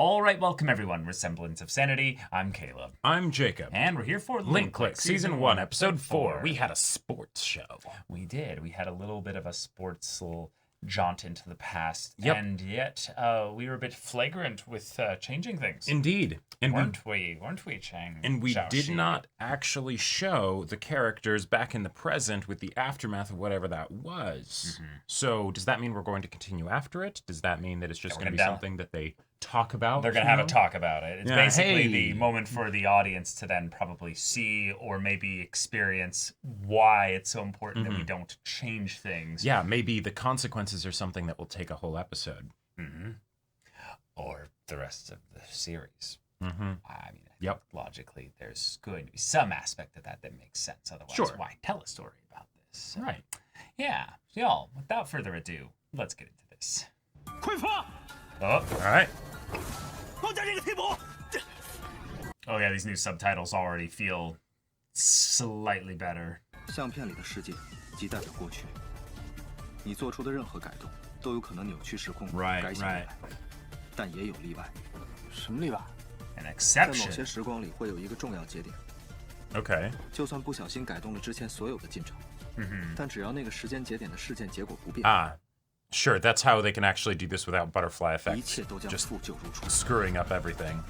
All right, welcome everyone. We're Semblance of Sanity. I'm Caleb. I'm Jacob. And we're here for Link Click, Season 1, Episode 4. We had a sports show. We did. We had a little bit of a sports little jaunt into the past. Yep. And yet, we were a bit flagrant with changing things. Indeed. And weren't we, Chang? And we did not actually show the characters back in the present with the aftermath of whatever that was. Mm-hmm. So does that mean we're going to continue after it? Does that mean that it's just going to be something that they talk about? They're going to have a talk about it. It's basically the moment for the audience to then probably see or maybe experience why it's so important that we don't change things. Yeah, maybe the consequences are something that will take a whole episode. Mm-hmm. Or the rest of the series. Mm-hmm. I mean, logically, there's going to be some aspect of that makes sense. Otherwise, why tell a story about this? So, right. Yeah. So, y'all, without further ado, let's get into this. Oh, all right. Oh yeah, these new subtitles already feel slightly better. 相片里的世界即代表过去，你做出的任何改动都有可能扭曲时空，改写未来。但也有例外。什么例外？ An 在 exception. 某些时光里会有一个重要节点。Okay. 就算不小心改动了之前所有的进程，但只要那个时间节点的事件结果不变。Sure, that's how they can actually do this without butterfly effects. 一切都将复旧如初。 Screwing up everything.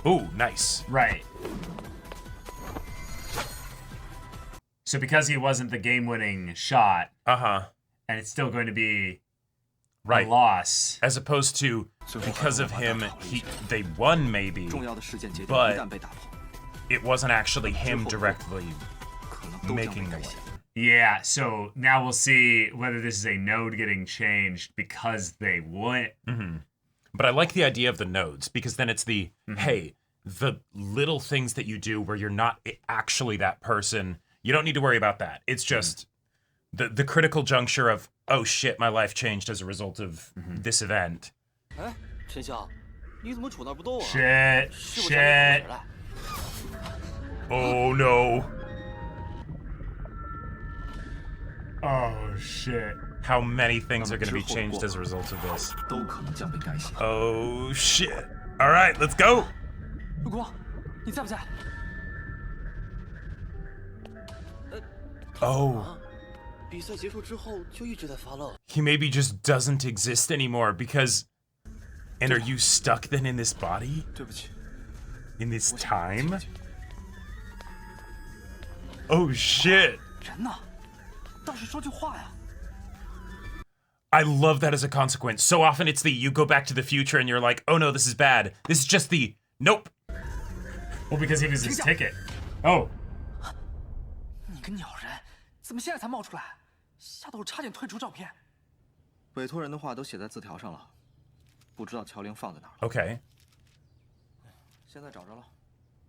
Ooh, nice. Right. So because he wasn't the game-winning shot, and it's still going to be a loss, as opposed to because of him, they won maybe, but it wasn't actually him directly making the win. Yeah, so now we'll see whether this is a node getting changed because they won. But I like the idea of the nodes, because then it's the, hey, the little things that you do where you're not actually that person, you don't need to worry about that. It's just the critical juncture of, oh shit, my life changed as a result of this event. Shit. Oh no. Oh shit. How many things are going to be changed as a result of this? Oh shit. All right, let's go. Oh. He maybe just doesn't exist anymore because... And are you stuck then in this body? In this time? Oh shit. I love that as a consequence. So often it's the you go back to the future and you're like, oh no, this is bad. This is just the nope. Well, because he was his ticket. Oh. 你个鸟人，怎么现在才冒出来？吓得我差点退出照片。委托人的话都写在字条上了，不知道乔玲放在哪儿。Okay. 现在找着了，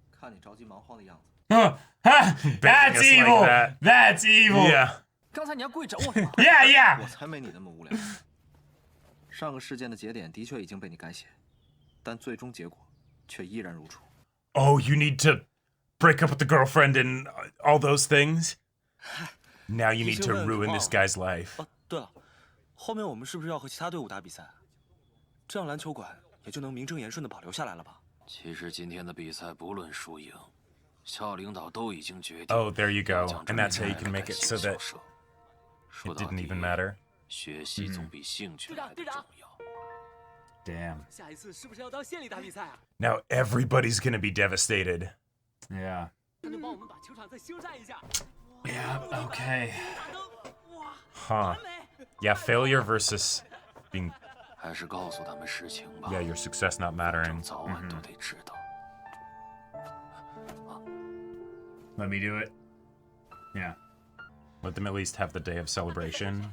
看你着急忙慌的样子。That's evil. Like That's evil. Yeah. 刚才你要跪整我是吗 Yeah. 我才没你那么无聊。上个事件的节点的确已经被你改写，但最终结果却依然如初。 Oh, you need to break up with the girlfriend and all those things? Now you need to ruin this guy's life. 对了，后面我们是不是要和其他队伍打比赛？这样篮球馆也就能名正言顺地保留下来了吧？其实今天的比赛不论输赢，校领导都已经决定。 Oh, there you go. And that's how you can make it so that it didn't even matter. 学习总比兴趣来的重要。 Damn. 下一次是不是要到县里打比赛啊？ Now everybody's gonna be devastated. Yeah. 那就帮我们把球场再修缮一下。 Yeah, okay. Huh. Yeah, failure versus being... 还是告诉他们实情吧。 Yeah, your success not mattering. 早晚都得知道。 Let me do it. Yeah. Let them at least have the day of celebration.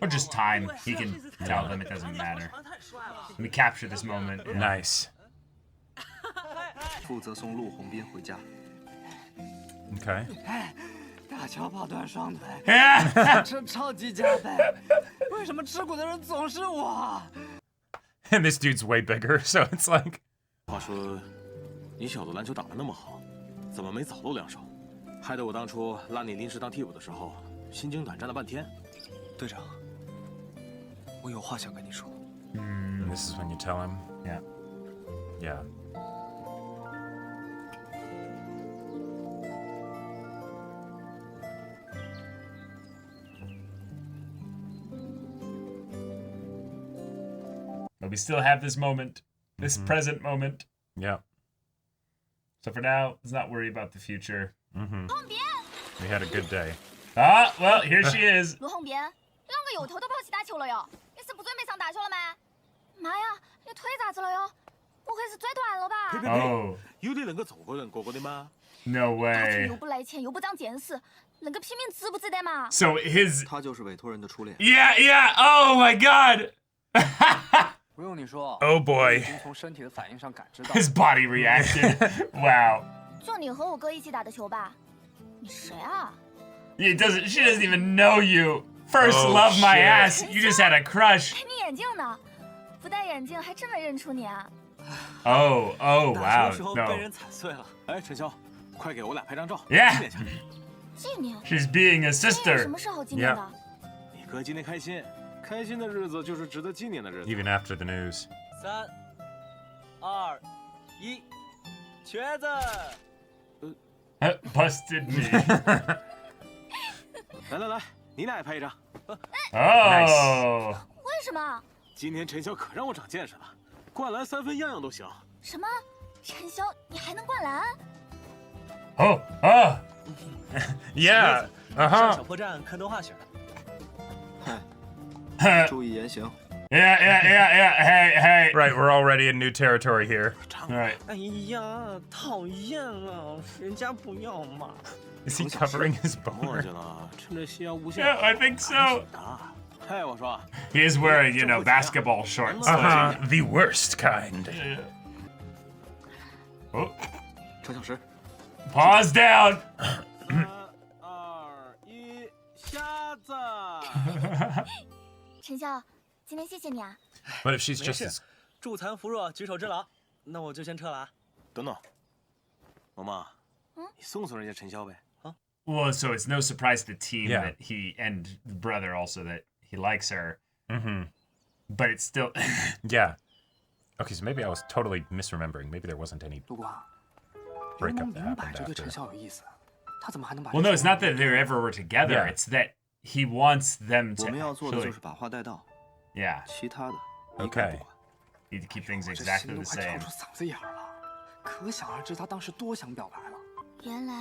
Or just time. He can tell them it doesn't matter. Let me capture this moment. Nice. 负责送陆鸿斌回家。 Okay. 大乔跑断双腿， Yeah. 这超级加倍。为什么吃苦的人总是我？ And this dude's way bigger, so it's like... 话说，你小子篮球打得那么好，怎么没早露两手？害得我当初拉你临时当替补的时候，心惊胆战了半天。队长，我有话想跟你说。And this is when you tell him. Yeah. Yeah. But we still have this moment, this present moment. Yeah. So for now, let's not worry about the future. We had a good day. Ah, well, here she is. 罗红别，两个油头都跑去打球了哟！你是不准备上大学了没？妈呀，你腿咋子了哟？不会是拽断了吧？呸呸呸！有你恁个中国人过过的吗？ No 打球 way. 又不来钱，又不长见识，恁个拼命值不值得嘛？ So his 他就是委托人的初恋。 yeah. Oh my god. 不用你说 Oh boy. 已经从身体的反应上感知到。 His body reaction. Wow. 就你和我哥一起打的球吧？你谁啊？ She doesn't even know you. First Oh, love my shit. ass. You just had a crush. 戴你眼镜呢？不戴眼镜还真没认出你啊！ Oh 打 wow. 球的时候被 No. 人踩碎了。哎，陈潇，快给我俩拍张照， Yeah 纪念下。纪念？ She's being a 纪念有什 sister. 么时候纪念的？你哥今天开心，开心的日子就是值得纪念的日子。 Even after the news. 3、2、1，瘸子。 Busted me. 来来来，你俩也拍一张。 Oh. 为什么？今天陈潇可让我长见识了，灌篮3分样样都行。什么？陈潇，你还能灌篮？ Oh. Yeah. 上 Uh-huh. 小破站看动画去了。注意言行。 Yeah. Hey. Right, we're already in new territory here. All right. 哎呀，讨厌啊！人家不要嘛。 Is he covering his 墨 boner? 迹了，趁这夕阳无限 Yeah, 好。 I think so. 啊，嘿，我说， He is wearing, basketball shorts. Uh-huh. The worst kind. Oh, 程小时， pause down. 3、2、1，瞎子。陈潇，今天谢谢你啊！ But if she's 没 just 事 as... 助残扶弱，举手之劳。那我就先撤了啊。等等，萌萌，你送送人家陈潇呗。 Well, so it's no surprise to the team Yeah. that he and the brother also that he likes her. Mm-hmm. But it's still Yeah. Okay, so maybe I was totally misremembering. Maybe there wasn't any 陆光，刘 breakup 蒙 that 明摆 happened 着对陈 after. 潇有意思，他怎么还能把？ well, no, it's not that they ever were together. Yeah. It's that he wants them 我 to 们要做的 actually, 就是把话带到， yeah, 其他的一概 Okay. 不管。 need to keep things 我这 exactly 心都 the 快 same. 跳出嗓子眼儿了，可想而知他当时多想表白了。原来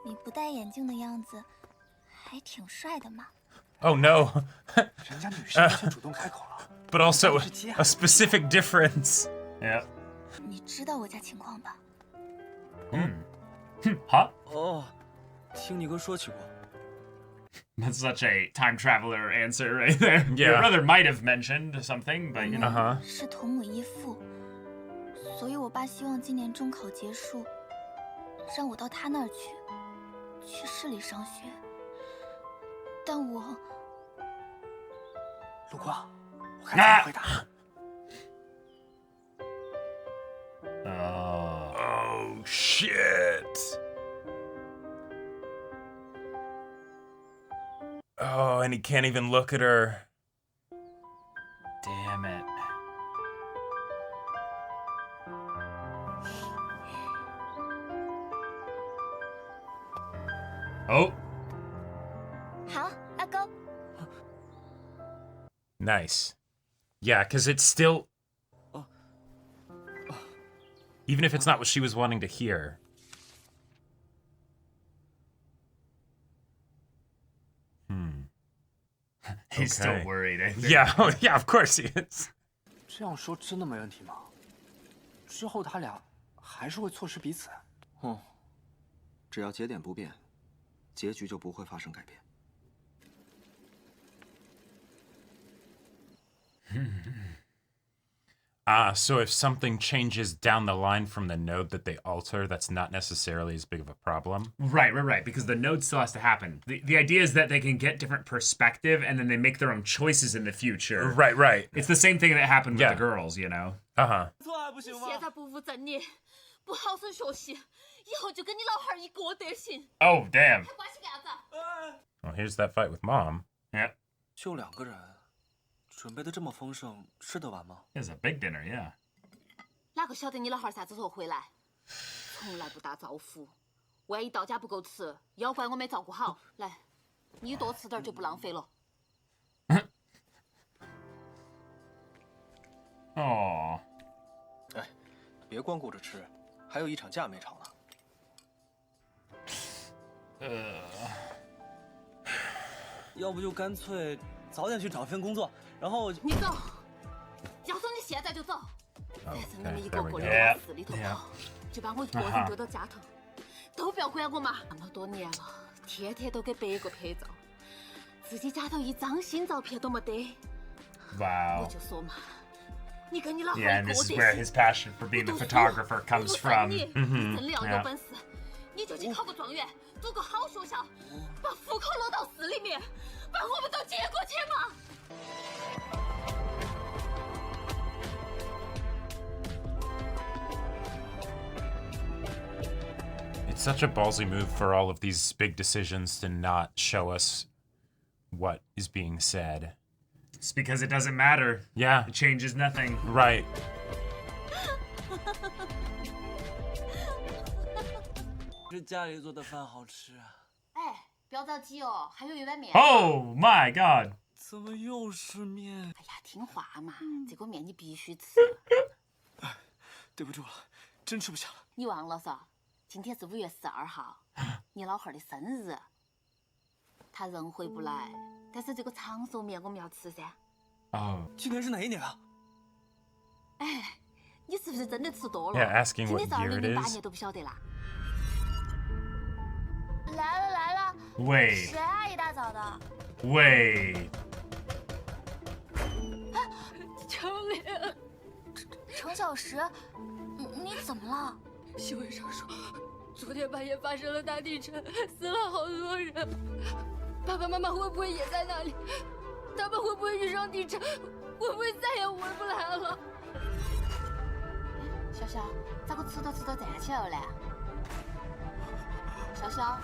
你不戴眼镜的样子还挺帅的嘛。 Oh no. 人家女生先主动开口了， But also a specific difference. Yeah. 你知道我家情况吧？ Huh? 哦，听你哥说起过。 That's such a time traveler answer right there. Your Yeah. brother might have mentioned something, but you know. Uh-huh. 是同母异父，所以我爸希望今年中考结束，让我到他那儿去市里上学。但我陆光，我该怎么回答？ Oh, shit. Oh, and he can't even look at her. Damn it. Oh. 好，阿勾， Nice. Yeah, because it's still... Even if it's not what she was wanting to hear. He's still Okay. worried, I think. Yeah, oh, yeah, of course he is. 这样说真的没问题吗？之后他俩还是会错失彼此。只要节点不变，结局就不会发生改变。 Ah, so if something changes down the line from the node that they alter, that's not necessarily as big of a problem. Right. Because the node still has to happen. The idea is that they can get different perspective and then they make their own choices in the future. Right. It's the same thing that happened with Yeah. the girls, you know? Uh-huh. 错还不行吗？现在不务正业，不好生学习，以后就跟你老汉儿一个德行， Oh, damn. 还关系干啥子？ Well, here's that fight with mom. Yeah. 就2个人，准备的这么丰盛，吃得完吗？ It's a big dinner, yeah. 哪个晓得你老汉儿啥子时候回来？从来不打招呼，万一到家不够吃，要怪我没照顾好。来，你多吃点就不浪费了。哦，哎，别光顾着吃，还有一场架没吵呢。要不就干脆早点去找份工作，然后你走，要说你现在就走。反正你们一个个的 Yeah. 往死里头跑，就把我一个人丢到家头，都不要管我嘛。那么多年了，天天都给别个拍照，自己家头一张新照片都没得。我 Wow. 就说嘛，你跟你老汉 Yeah, 儿 and 一 this 个 is 德 where 行。 his passion for being a photographer comes from. 你真的要有 Yeah. 本事，你就去考个状元，读个好学校，把户口落到市里面，把我们都接过去嘛。 It's such a ballsy move for all of these big decisions to not show us what is being said. It's because it doesn't matter. Yeah. It changes nothing. Right. 这家里做的饭好吃啊！哎，不要着急哦，还有一碗面。 Oh my god. 怎么又是面？哎呀，听话嘛，这个面你必须吃。对不住了，真吃不下了。你忘了嗦？今天是5月12号，你老汉儿的生日。他人回不来，但是这个长寿面我们要吃噻。 Oh. 今年是哪一年啊？哎，你是不是真的吃多了？ Yeah, asking 今 what 年是 year it 2008 is. 年都不晓得啦。来了来了， Wait. 谁啊？一大早的。 Wait. 程烈，程小石，你怎么了？新闻上说，昨天半夜发生了大地震，死了好多人。爸爸妈妈会不会也在那里？他们会不会遇上地震？会不会再也回不来了？小小，咋个吃着吃着站起来了呢？小小，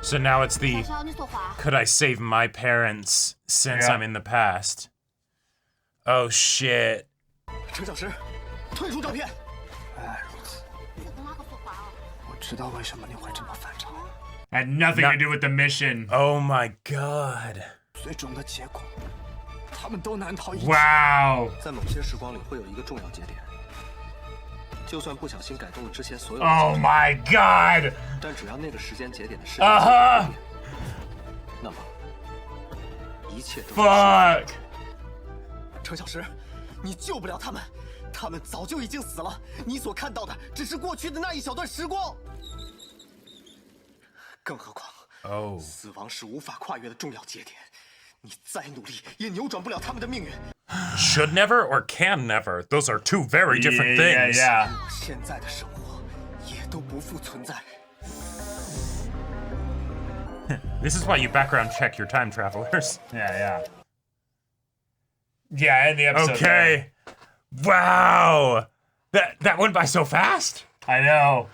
So now it's 小 the 小，你说话。 could I save my parents since Yeah. I'm in the past? Oh shit. 程小石，退出照片。原来如此，你在跟哪个说话哦？我知道为什么你会这么反常。 Had nothing to do with the mission. Oh my god. 最终的结果，他们都难逃一劫。 Wow. 在某些时光里会有一个重要节点，就算不小心改动了之前所有的 Oh 节点， my god. 但只要那个时间节点的时间节点不变，那么一切都是 Fuck. 程小石，你救不了他们，他们早就已经死了。你所看到的只是过去的那一小段时光。更何况， Oh. 死亡是无法跨越的重要节点，你再努力也扭转不了他们的命运。 Should never or can never. Those are two very different Yeah, things. yeah. 我现在的生活也都不复存在。 This is why you background check your time travelers. Yeah, yeah. Yeah, in the episode. Okay. Wow. That went by so fast. I know.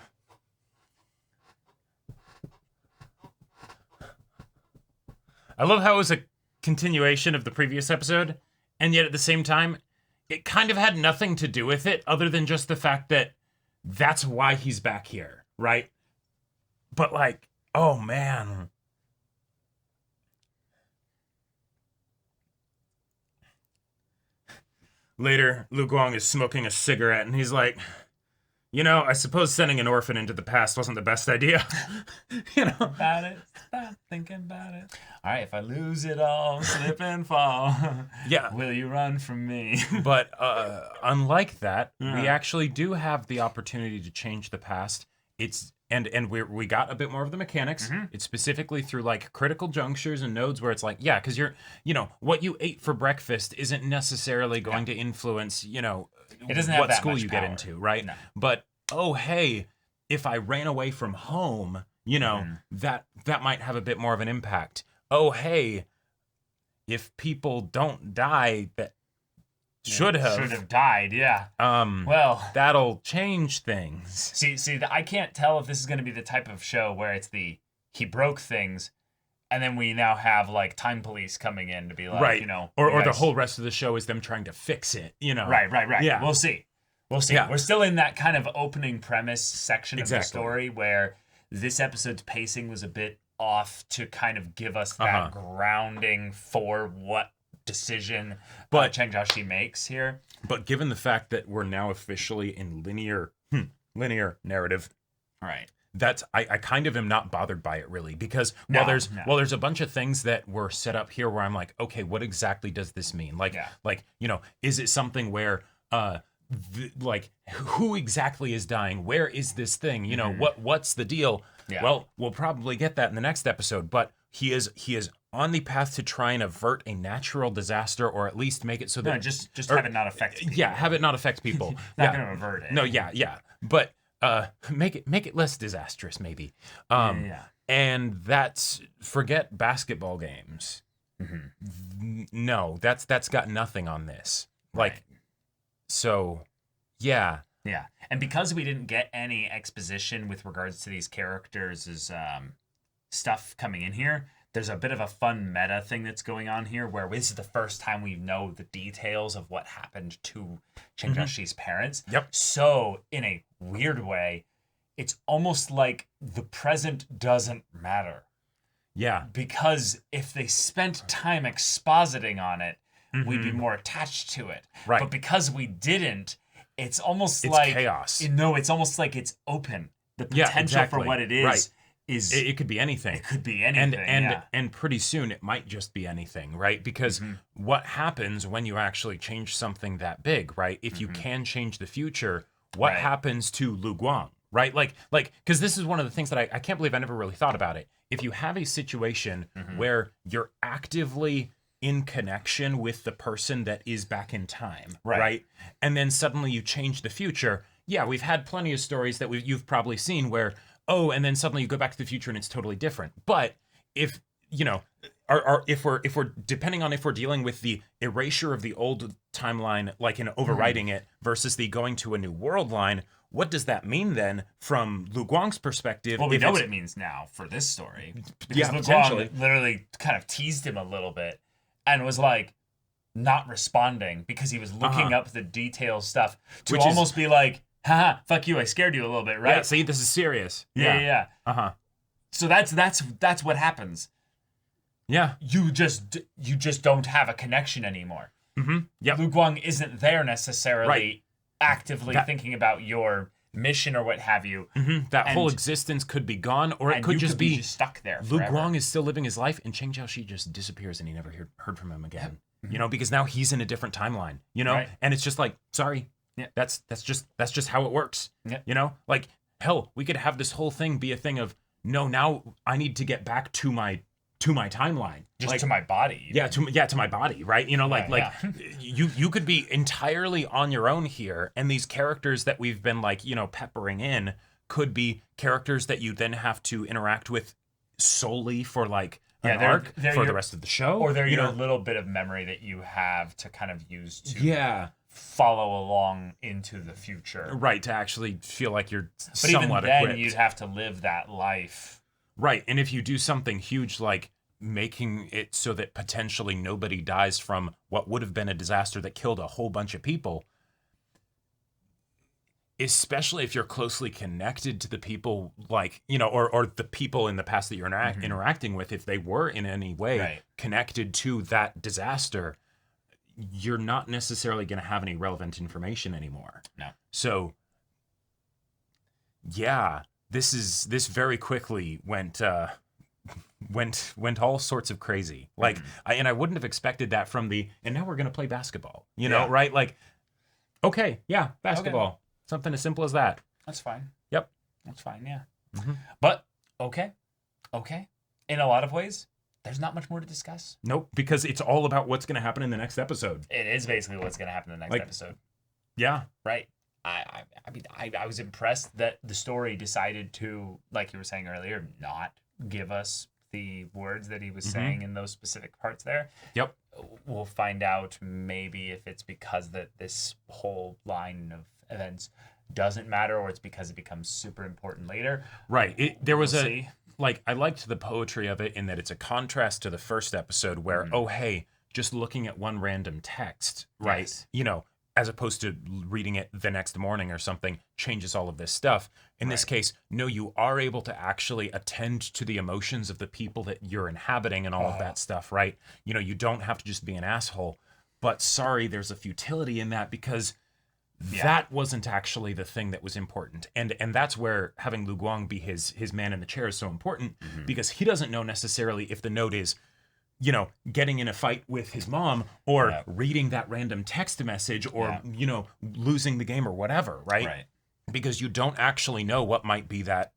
I love how it was a continuation of the previous episode, and yet at the same time, it kind of had nothing to do with it other than just the fact that that's why he's back here, right? But like, oh man. Later, Lu Guang is smoking a cigarette, and he's like, you know, I suppose sending an orphan into the past wasn't the best idea. You know? About it. Stop thinking about it. All right, if I lose it all, slip and fall, Yeah. will you run from me? But unlike that, we Yeah. actually do have the opportunity to change the past. It's and we got a bit more of the mechanics. It's specifically through like critical junctures and nodes where it's like, yeah, because what you ate for breakfast isn't necessarily going to influence, It doesn't have what that school much you get power. into, right? No. But oh hey, if I ran away from home, that might have a bit more of an impact. Oh hey, if people don't die that should have died, yeah. Well, that'll change things. see, I can't tell if this is going to be the type of show where it's he broke things, And then we now have like time police coming in to be like, right. you know, or the whole rest of the show is them trying to fix it, you know. Right. Yeah. We'll see. Yeah. We're still in that kind of opening premise section of the story where this episode's pacing was a bit off to kind of give us that grounding for what decision Chang Jiaxi makes here. But given the fact that we're now officially in linear narrative, right? That's I kind of am not bothered by it really, because while there's a bunch of things that were set up here where I'm like, okay, what exactly does this mean? Like you know, is it something where like who exactly is dying? Where is this thing? You know, what's the deal? Yeah. Well, we'll probably get that in the next episode, but he is on the path to try and avert a natural disaster, or at least make it so that just have it not affect people. Yeah, have it not affect people. Not gonna avert it. No, yeah. But make it less disastrous, maybe. And that's, forget basketball games. No, that's got nothing on this. Like, so, yeah. Yeah, and because we didn't get any exposition with regards to these characters' stuff coming in here, there's a bit of a fun meta thing that's going on here where this is the first time we know the details of what happened to Chang Jiaxi's parents. Yep. So, in a weird way, it's almost like the present doesn't matter. Yeah. Because if they spent time expositing on it, we'd be more attached to it. Right. But because we didn't, it's almost it's like chaos. No, it's almost like it's open. The potential for what it is is it could be anything. It could be anything. And pretty soon it might just be anything, right? Because what happens when you actually change something that big, right? If you can change the future, what happens to Lu Guang, right? Like because this is one of the things that I can't believe I never really thought about it. If you have a situation where you're actively in connection with the person that is back in time, right? And then suddenly you change the future. Yeah, we've had plenty of stories that you've probably seen where, and then suddenly you go back to the future and it's totally different. But if, you know, if we're depending on if we're dealing with the erasure of the old timeline, like in overwriting it, versus the going to a new world line, what does that mean then from Lu Guang's perspective? Well, we know what it means now for this story. Because Lu Guang literally kind of teased him a little bit and was like not responding because he was looking up the detailed stuff to almost be like, haha, fuck you, I scared you a little bit, right? Yeah, see, this is serious. Yeah. So that's what happens. Yeah. You just don't have a connection anymore. Yep. Lu Guang isn't there necessarily actively thinking about your mission or what have you. That whole existence could be gone, or it could just be stuck there Lu forever. Guang is still living his life, and Chang Jiaxi just disappears, and he never heard from him again. You know, because now he's in a different timeline. You know, and it's just like, sorry, that's just how it works. You know, like hell, we could have this whole thing be a thing of no, now I need to get back to my timeline, just like, to my body. To my body, right? You know, like you could be entirely on your own here, and these characters that we've been like, you know, peppering in could be characters that you then have to interact with solely for like an arc for the rest of the show, or they're your little bit of memory that you have to kind of use to follow along into the future, right? To actually feel like you're but somewhat even then equipped. You'd have to live that life, right? And if you do something huge like making it so that potentially nobody dies from what would have been a disaster that killed a whole bunch of people, especially if you're closely connected to the people, like, you know, or the people in the past that you're interacting with, if they were in any way connected to that disaster, you're not necessarily going to have any relevant information anymore. No. So yeah, this very quickly went all sorts of crazy. Like, I wouldn't have expected that from and now we're going to play basketball, you know, right? Like, okay, yeah, basketball. Okay. Something as simple as that. That's fine. Yep. That's fine, yeah. But, okay. In a lot of ways, there's not much more to discuss. Nope, because it's all about what's going to happen in the next episode. It is basically what's going to happen in the next episode. Yeah. Right. I mean, I was impressed that the story decided to, like you were saying earlier, not give us the words that he was saying in those specific parts there. Yep. We'll find out maybe if it's because that this whole line of events doesn't matter, or it's because it becomes super important later. Right. There was like, I liked the poetry of it in that it's a contrast to the first episode where, oh, hey, just looking at one random text, right? Yes. You know, as opposed to reading it the next morning or something, changes all of this stuff. In this case, no, you are able to actually attend to the emotions of the people that you're inhabiting and all of that stuff, right? You know, you don't have to just be an asshole. But sorry, there's a futility in that because that wasn't actually the thing that was important. And that's where having Lu Guang be his man in the chair is so important, because he doesn't know necessarily if the node is, you know, getting in a fight with his mom or reading that random text message or, you know, losing the game or whatever, right? Because you don't actually know what might be that,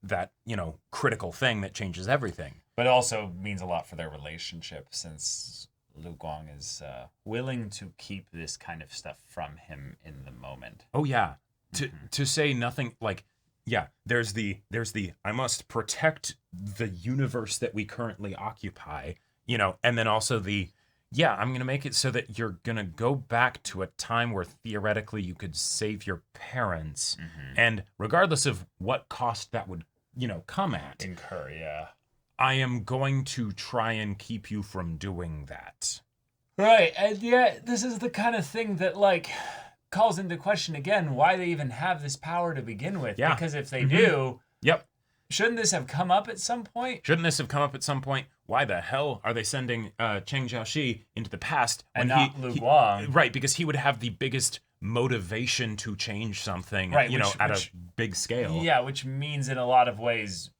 you know, critical thing that changes everything. But it also means a lot for their relationship, since Lu Guang is willing to keep this kind of stuff from him in the moment. Oh, yeah. To say nothing, like, yeah, there's the I must protect the universe that we currently occupy, you know, and then also I'm going to make it so that you're going to go back to a time where theoretically you could save your parents. And regardless of what cost that would, you know, come at. Incur, yeah. I am going to try and keep you from doing that. Right, and yet this is the kind of thing that, like, calls into question again why they even have this power to begin with. Yeah. Because if they do... Yep. Shouldn't this have come up at some point? Why the hell are they sending Cheng Jiaoxi into the past and not Lu Guang? Right, because he would have the biggest motivation to change something, right, you know, at a big scale. Yeah, which means in a lot of ways,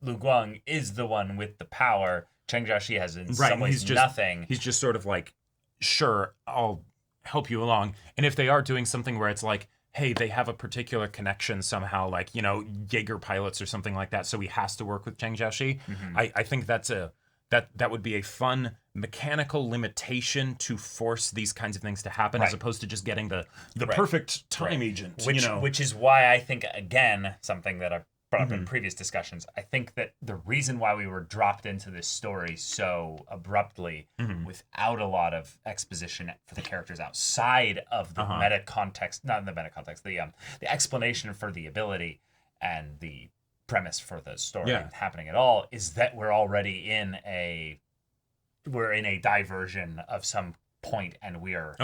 Lu Guang is the one with the power. Cheng Jiaoxi has in some ways nothing. He's just sort of like, sure, I'll help you along. And if they are doing something where it's like, hey, they have a particular connection somehow, like, you know, Jaeger pilots or something like that, so he has to work with Cheng Jiaoxi. I think that would be a fun mechanical limitation to force these kinds of things to happen, as opposed to just getting the perfect time agent. Which is why I think, again, something that I've brought up in previous discussions, I think that the reason why we were dropped into this story so abruptly without a lot of exposition for the characters outside of the meta context, not in the meta context, the explanation for the ability and the premise for the story happening at all, is that we're already in a diversion of some point, and we are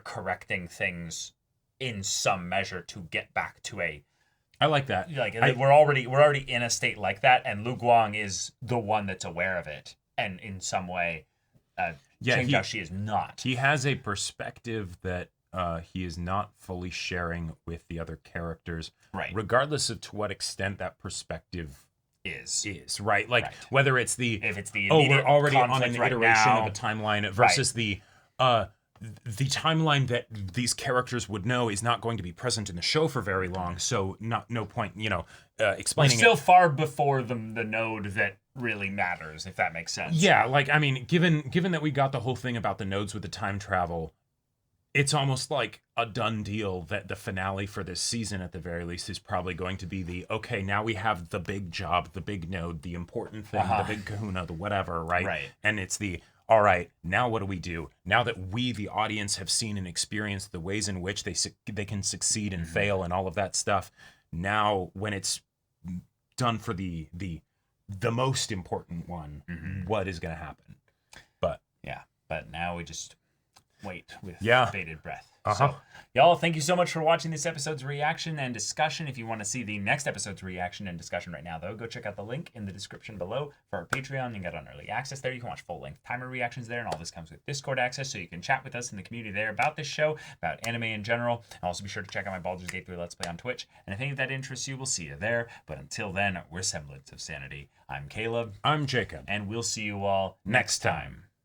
correcting things in some measure to get back to a... I like that. We're already in a state like that, and Lu Guang is the one that's aware of it, and in some way, Cheng Jiaoxi is not. He has a perspective that he is not fully sharing with the other characters, regardless of to what extent that perspective is right. Like whether it's if it's the we're already on an iteration of a timeline versus the timeline that these characters would know is not going to be present in the show for very long, so no point, you know, explaining. We're still far before the node that really matters, if that makes sense. Yeah, like, I mean, given that we got the whole thing about the nodes with the time travel, it's almost like a done deal that the finale for this season, at the very least, is probably going to be okay, now we have the big job, the big node, the important thing, the big kahuna, the whatever, right? And it's all right, now what do we do? Now that we, the audience, have seen and experienced the ways in which they can succeed and fail and all of that stuff, now when it's done for the most important one, what is going to happen? But now we just wait with bated breath. So, y'all, thank you so much for watching this episode's reaction and discussion. If you want to see the next episode's reaction and discussion right now, though, go check out the link in the description below for our Patreon. You can get on early access there. You can watch full-length timer reactions there, and all this comes with Discord access, so you can chat with us in the community there about this show, about anime in general. And also be sure to check out my Baldur's Gate 3 Let's Play on Twitch. And if any of that interests you, we'll see you there. But until then, we're Semblance of Sanity. I'm Caleb. I'm Jacob. And we'll see you all next time.